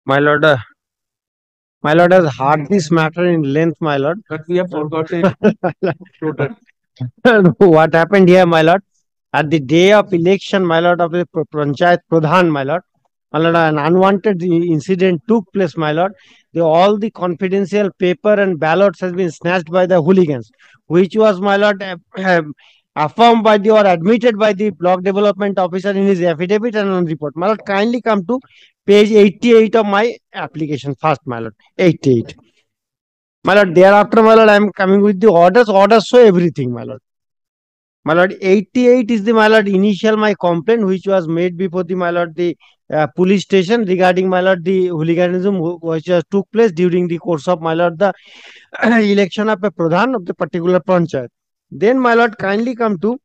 My lord has heard this matter in length, my lord. But we have forgotten total. What happened here, my lord? At the day of election, my lord, of the Panchayat Pradhan, my lord, an unwanted incident took place, my lord. All the confidential paper and ballots has been snatched by the hooligans, which was, my lord, affirmed by the or admitted by the block development officer in his affidavit and on report. My lord, kindly come to page 88 of my application first, my lord. 88. My lord, thereafter, my lord, I am coming with the orders. Orders show everything, my lord. My lord, 88 is the, my lord, initial my complaint which was made before the, my lord, the police station regarding, my lord, the hooliganism which took place during the course of, my lord, the election of a pradhan of the particular panchayat. Then, my lord, kindly come to,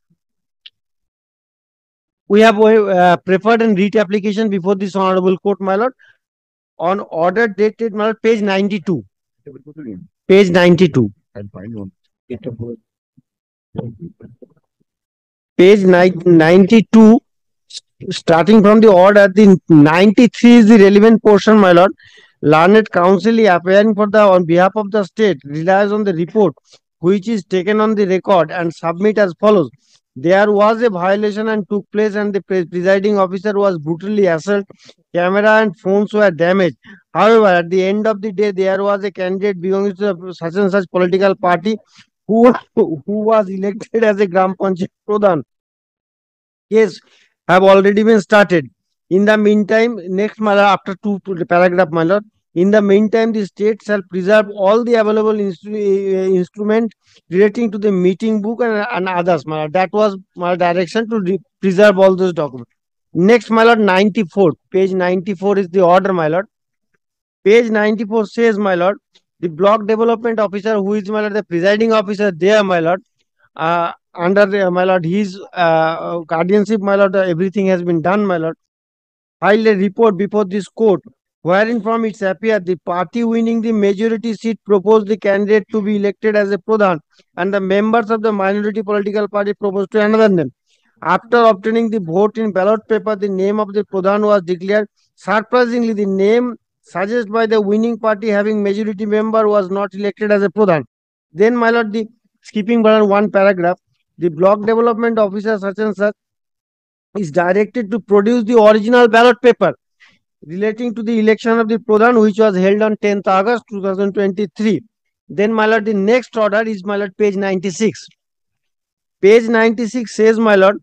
we have preferred and read application before this honorable court, my lord, on order dated, my lord, page 92. Page 92. I'll find one. Page 92, starting from the order, the 93 is the relevant portion, my lord. Learned counsel appearing for the on behalf of the state relies on the report which is taken on the record and submit as follows. There was a violation and took place and the presiding officer was brutally assaulted. Camera and phones were damaged. However, at the end of the day, there was a candidate belonging to such and such political party who was elected as a Gram Panchayat Pradhan. Yes, have already been started. In the meantime, next, my lord, after two paragraph, my lord. In the meantime, the state shall preserve all the available instrument relating to the meeting book and others, my lord. That was my direction to preserve all those documents. Next, my lord, 94. Page 94 is the order, my lord. Page 94 says, my lord, the block development officer, who is, my lord, the presiding officer there, my lord, under my lord, his guardianship, my lord, everything has been done, my lord. Filed a report before this court, wherein from its appeared the party winning the majority seat proposed the candidate to be elected as a pradhan, and the members of the minority political party proposed to another name. After obtaining the vote in ballot paper, the name of the pradhan was declared. Surprisingly, the name suggested by the winning party having majority member was not elected as a pradhan. Then, my lord, the skipping one paragraph, the block development officer such and such is directed to produce the original ballot paper relating to the election of the Pradhan, which was held on 10th August 2023. Then, my lord, the next order is, my lord, page 96. Page 96 says, my lord,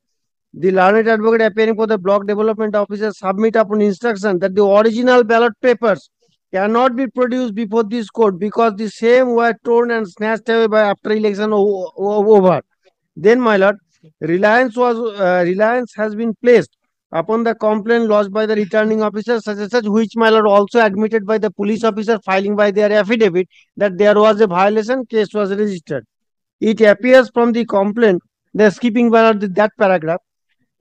the learned advocate appearing for the block development officer submit upon instruction that the original ballot papers cannot be produced before this court because the same were torn and snatched away by after election over. Then, my lord, reliance has been placed upon the complaint lodged by the returning officer, such as such, which, my lord, also admitted by the police officer filing by their affidavit that there was a violation, case was registered. It appears from the complaint, the skipping, my lord, that paragraph,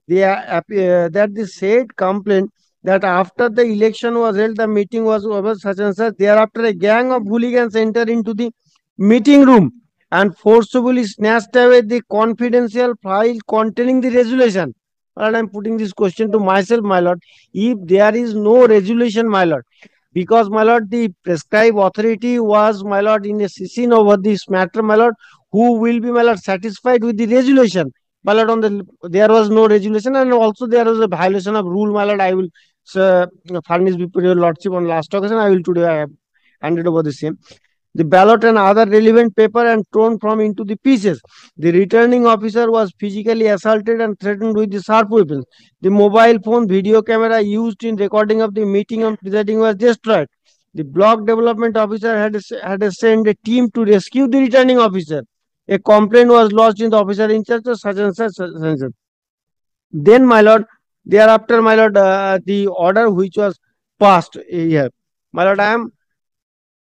that the said complaint that after the election was held, the meeting was over such and such. Thereafter, a gang of hooligans entered into the meeting room and forcibly snatched away the confidential file containing the resolution. And I'm putting this question to myself, my lord. If there is no resolution, my lord, because, my lord, the prescribed authority was, my lord, in a session over this matter, my lord, who will be, my lord, satisfied with the resolution. My lord, there was no resolution, and also there was a violation of rule, my lord. I will furnish before your lordship on last occasion. I will today handed over the same. The ballot and other relevant paper and torn from into the pieces. The returning officer was physically assaulted and threatened with the sharp weapons. The mobile phone video camera used in recording of the meeting on presiding was destroyed. The block development officer had sent a team to rescue the returning officer. A complaint was lodged in the officer in charge of such and such, such and such. Then, my lord, thereafter, my lord, the order which was passed here, my lord, I am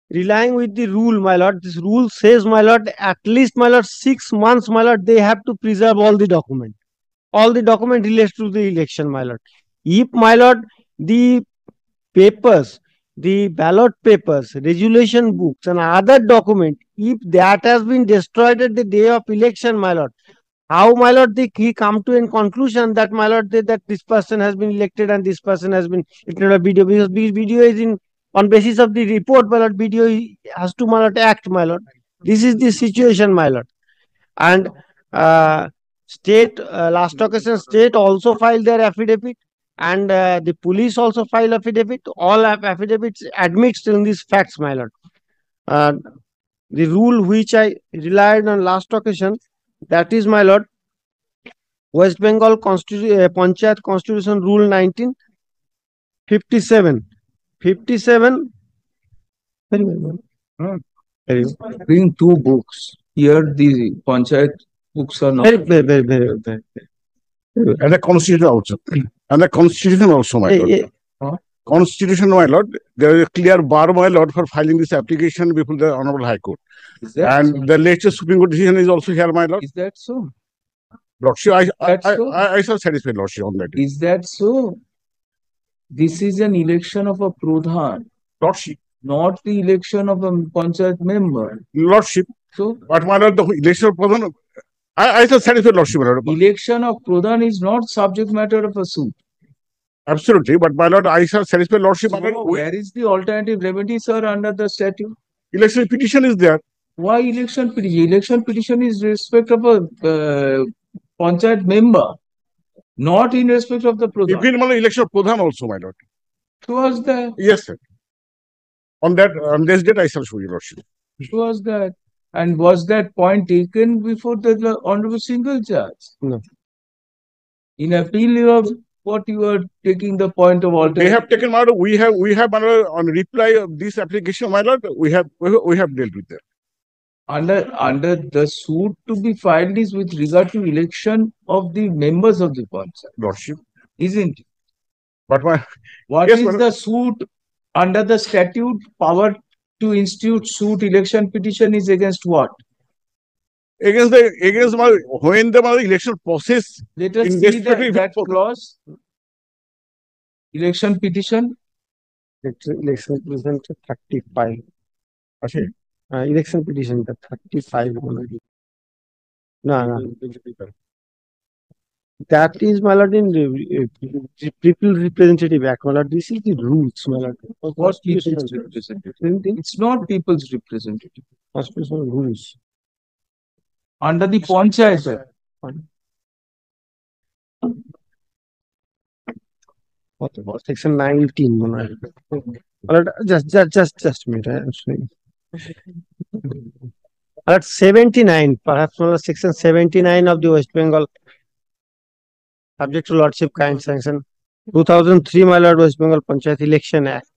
relying with the rule, my lord. This rule says, my lord, at least, my lord, 6 months, my lord, they have to preserve all the document. All the document relates to the election, my lord. If, my lord, the papers, the ballot papers, resolution books, and other document, if that has been destroyed at the day of election, my lord, how, my lord, he come to a conclusion that, my lord, that this person has been elected and this person has been elected? Video, because video is in On basis of the report, my lord, BDO has to, my lord, act, my lord. This is the situation, my lord. And state, last occasion, state also filed their affidavit, and the police also filed affidavit. All affidavits admits in these facts, my lord. Uh, the rule which I relied on last occasion, that is, my lord, West Bengal Panchayat Constitution Rule 1957. 57. Very well. Very well. Bring two books. Here the Panchayat books are not. Very. And the constitution also. And the constitution also, my lord. Constitution, my lord, there is a clear bar, my lord, for filing this application before the Honorable High Court. Is that And so? the latest Supreme Court decision is also here, my lord. Is that so? Lordship, That's so? I shall satisfy Lordship on that. Is that so? This is an election of a Pradhan, Lordship, not the election of a Panchayat member. Lordship. So, But my lord, the election of Pradhan, I shall satisfy Lordship, my lord. election of Pradhan is not subject matter of a suit. Absolutely. But my lord, I shall satisfy Lordship. my So, lord. where is the alternative remedy, sir, under the statute? Election petition is there. Why election petition? Election petition is respect of a Panchayat member, not in respect of the Pradhan. Even my lord, election of Pradhan also, my lord. Was that? Yes, sir. On this date, I shall show you, Lordship. Was that? And was that point taken before the Honorable Single Judge? No. In appeal, you are taking the point of They alternative. have taken, my lord, we have, my lord, on reply of this application, my lord, we have dealt with that. Under the suit to be filed is with regard to election of the members of the Panchayat, Lordship. isn't it? But my What Yes, is madam. the suit under the statute? Power to institute suit election petition is against what? against my when the my election process Let us in see respect that clause. Election petition. Election petition 35. Okay. Election petition 35. No. That is, my lord, in people representative act, my lord. This is the rules, my lord. What people's representative? It's not people's representative. Constitutional rules. Under the Panchayat Act. What? Section 19. My lord, just a minute. I'm sorry. My lord, 79, perhaps, my lord, section 79 of the West Bengal, subject to lordship kind sanction. 2003, my lord, West Bengal Panchayat Election Act.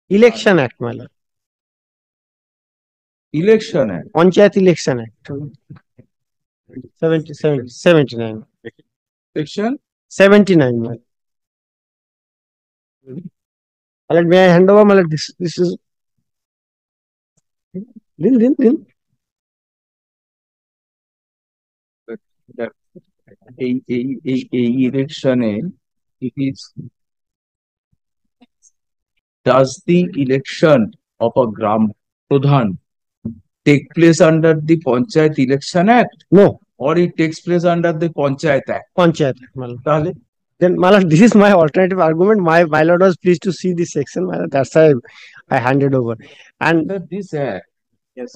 Election Act, my lord. Election Act. Panchayat Election Act. 79. Section 79, my lord. My lord, may I hand over, my lord? This is. Din. এই ইলেকশনে it is does the election of a gram pradhan take place under the Panchayat Election Act No, or it takes place under the Panchayat Act? Panchayat, my lord. তাহলে Then, my lord, this is my alternative argument. My lord was pleased to see this section, my lord. That's why I handed over. And under this act, yes,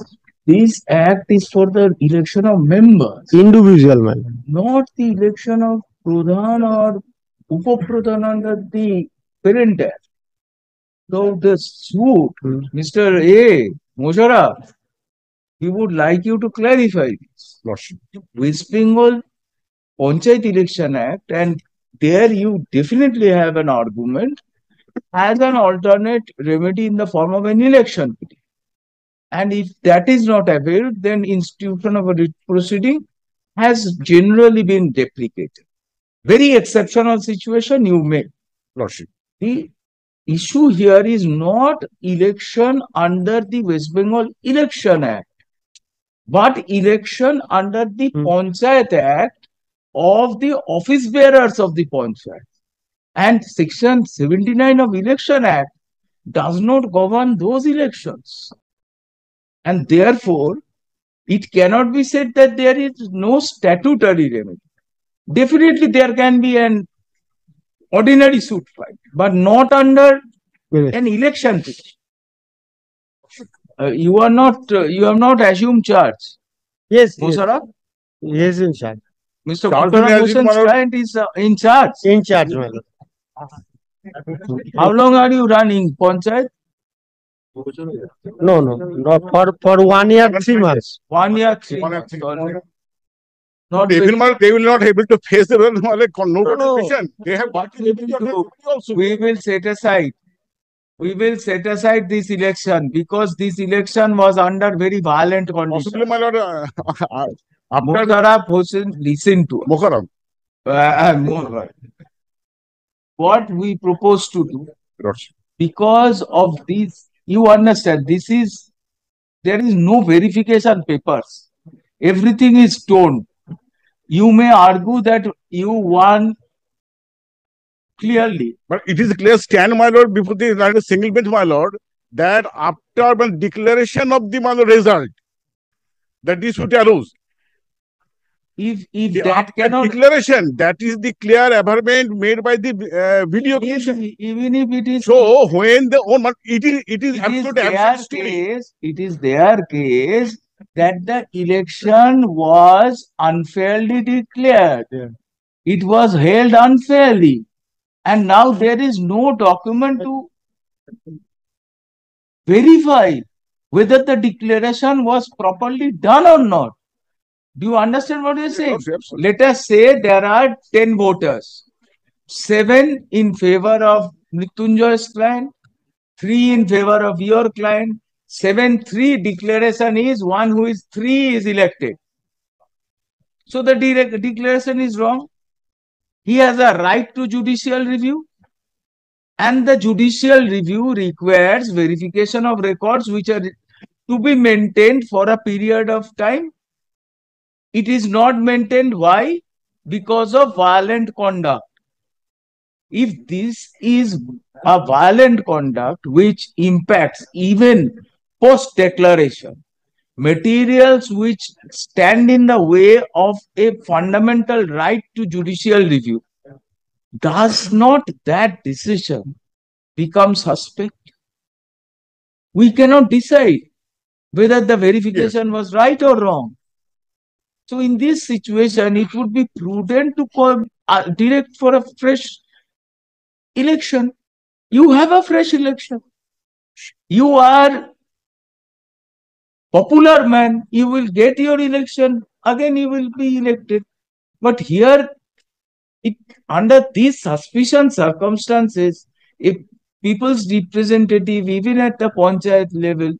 this act is for the election of members, individual, my lord. not the election of pradhan or upapradhan under the parent act. So the suit, Mr. A. Musharraf, we would like you to clarify this. Lordship. West Bengal Panchayat Election Act, and there you definitely have an argument, has an alternate remedy in the form of an election petition. And if that is not availed, then institution of a writ proceeding has generally been deprecated. Very exceptional situation you may. Lordship. The issue here is not election under the West Bengal Election Act, but election under the Panchayat Act of the office bearers of the Panchayat. And section 79 of Election Act does not govern those elections. And therefore, it cannot be said that there is no statutory remedy. Definitely there can be an ordinary suit filed, but not under an election. You are not. You have not assumed charge. Yes, Musharraf? yes, in charge. Mr. Charge Kuttaram is Hossain's client is in charge. In charge, my lord. How long are you running Panchayat? No, for 1 year, 3 months. 1 year, 3 months. Not even they will not able to face the no contribution. They have what we will do. also. We will set aside. We will set aside this election because this election was under very violent conditions. Possibly, my lord, after Musharraf Hossain, listen to us. Mokharam. What we propose to do, Yes. because of this, you understand, there is no verification papers. Everything is torn. You may argue that you won clearly. But it is a clear stand, my lord, before the single bench, my lord, that after the declaration of the result, that dispute arose. If that cannot declaration, that is the clear averment made by the video. Even if it is so, when the it is their case that the election was unfairly declared. Yeah. It was held unfairly, and now there is no document to verify whether the declaration was properly done or not. Do you understand what I am saying? Yes, let us say there are 10 voters, 7 in favor of Mrityunjay's client, 3 in favor of your client. 7-3 declaration is one who is 3 is elected. So the declaration is wrong. He has a right to judicial review, and the judicial review requires verification of records which are to be maintained for a period of time. It is not maintained. Why? Because of violent conduct. If this is a violent conduct which impacts even post-declaration, materials which stand in the way of a fundamental right to judicial review, does not that decision become suspect? We cannot decide whether the verification was right or wrong. So in this situation, it would be prudent to direct for a fresh election. You have a fresh election. You are popular man. You will get your election. Again, you will be elected. But here, under these suspicion circumstances, if people's representative, even at the panchayat level,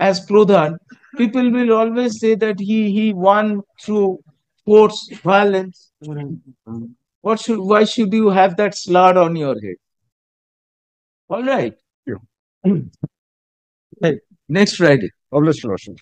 as Pradhan, people will always say that he won through force, violence. Why should you have that slur on your head? All right. Yeah. Next Friday. Obviously.